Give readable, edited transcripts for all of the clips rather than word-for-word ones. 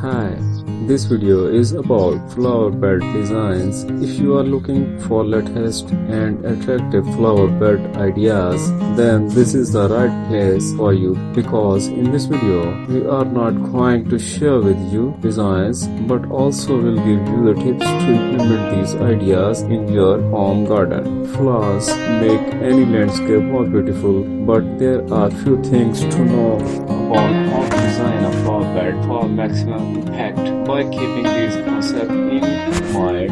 Hi, this video is about flower bed designs. If you are looking for latest and attractive flower bed ideas, then this is the right place for you, because in this video we are not going to share with you designs but also will give you the tips to implement these ideas in your home garden. Flowers make any landscape more beautiful, but there are few things to know about how to design a flower bed for maximum impact. By keeping these concepts in mind,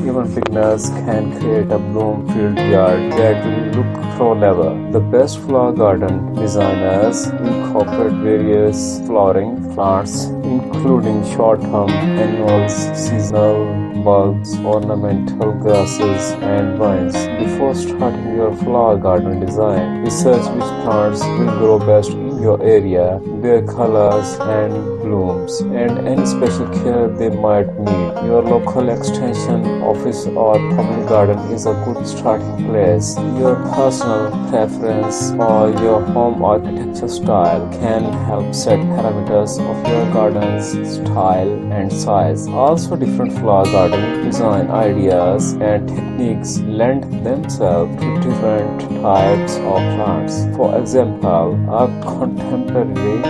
even beginners can create a bloom-filled yard that will look pro level. The best flower garden designers incorporate various flowering plants, including short-term annuals, seasonal bulbs, ornamental grasses, and vines. Before starting your flower garden design, research which plants will grow best in your area, their colors and blooms, and any special care they might need. Your local extension office or public garden is a good starting place. Your personal preference or your home architecture style can help set parameters of your garden's style and size. Also, different flower garden design ideas and techniques lend themselves to different types of plants. For example, a contemporary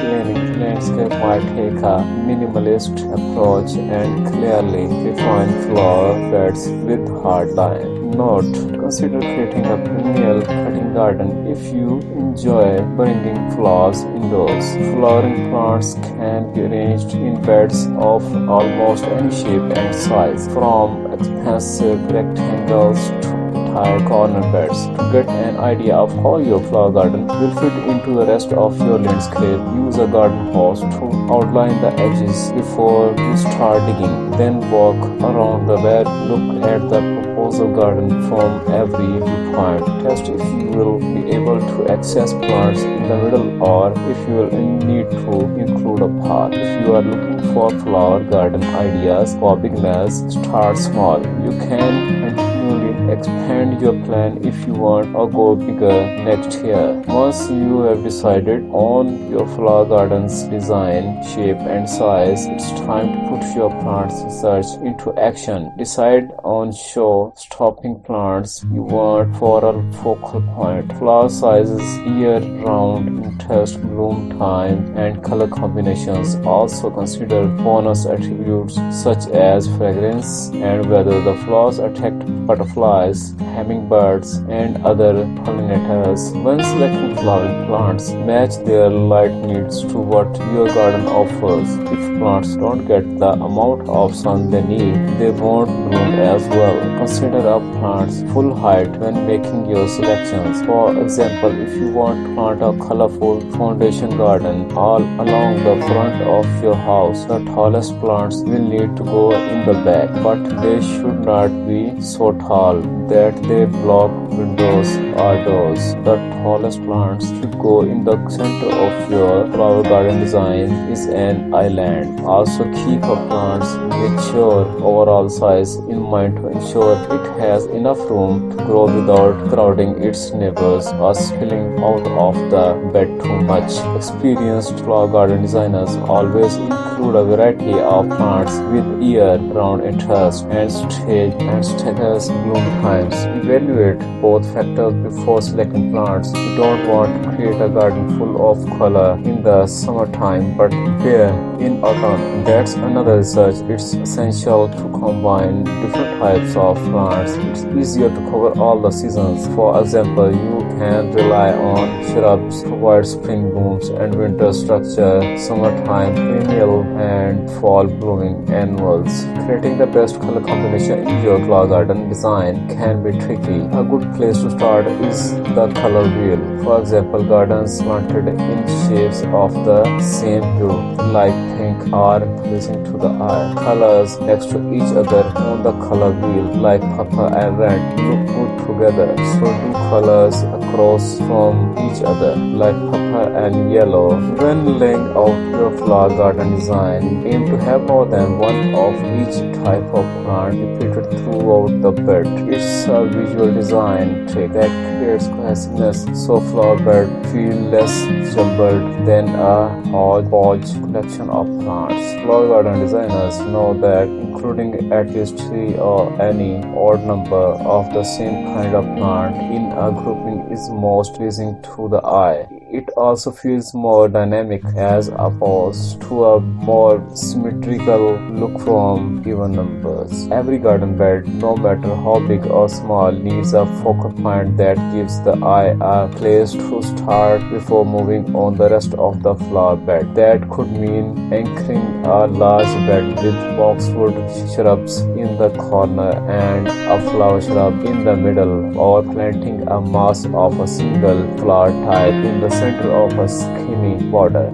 landscape might take a minimalist approach and clearly define flower beds with hard lines. Note: consider creating a perennial cutting garden if you enjoy bringing flowers indoors. Flowering plants can be arranged in beds of almost any shape and size, from expansive rectangles to tight corner beds. To get an idea of how your flower garden will fit into the rest of your landscape, use a garden hose to outline the edges before you start digging. Then walk around the bed, look at the proposal garden from every viewpoint. Test if you will be able to access plants in the middle or if you will need to include a path. If you are looking for flower garden ideas for beginners, start small. You can continually expand your plan if you want or go bigger next year. Once you have decided on your flower garden's design, shape and size, it's time to put your plants research into action. Decide on show-stopping plants you want for a focal point. Flower sizes, year-round interest, bloom time and color combinations. Also consider bonus attributes such as fragrance and whether the flowers attract butterflies, hummingbirds, and other pollinators. When selecting flowering plants, match their light needs to what your garden offers. If plants don't get the amount of sun they need, they won't bloom as well. Consider a plant's full height when making your selections. For example, if you want to plant a colorful foundation garden all along the front of your house, the tallest plants will need to go in the back, but they should not be so tall that they block windows or doors. The tallest plants should go in the center of your flower garden design is an island. Also keep a plant's mature overall size in mind to ensure it has enough room to grow without crowding its neighbors or spilling out of the bed too much. Experienced flower garden designers always include a variety of plants with year-round interest and status bloom times. Evaluate both factors before selecting plants. You don't want to create a garden full of color in the summertime but bare in autumn. That's another research. It's essential to combine different types of plants. It's easier to cover all the seasons. For example, you can rely on shrubs to provide spring blooms and winter structure, summertime perennial and fall blooming annuals. Creating the best color combination in your flower garden design can be tricky. A good place to start is the color wheel. For example, gardens planted in shapes of the same hue, like pink, are pleasing to the eye. Colors next to each other on the color wheel, like purple and red, look good together. So do colors across from each other, like purple and yellow. When laying out your flower garden design, aim to have more than one of each type of plant repeated throughout the bed. It's a visual design trick that creates cohesiveness so flower bed feel less jumbled than a hodgepodge collection of of plants. Flower garden designers know that including at least 3 or any odd number of the same kind of plant in a grouping is most pleasing to the eye. It also feels more dynamic as opposed to a more symmetrical look from even numbers. Every garden bed, no matter how big or small, needs a focal point that gives the eye a place to start before moving on the rest of the flower bed. That could mean anchoring a large bed with boxwood shrubs in the corner and a flower shrub in the middle, or planting a mass of a single flower type in the center of a skinny border.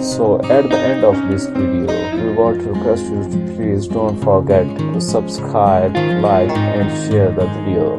So at the end of this video, we want to request you to please don't forget to subscribe, like and share the video.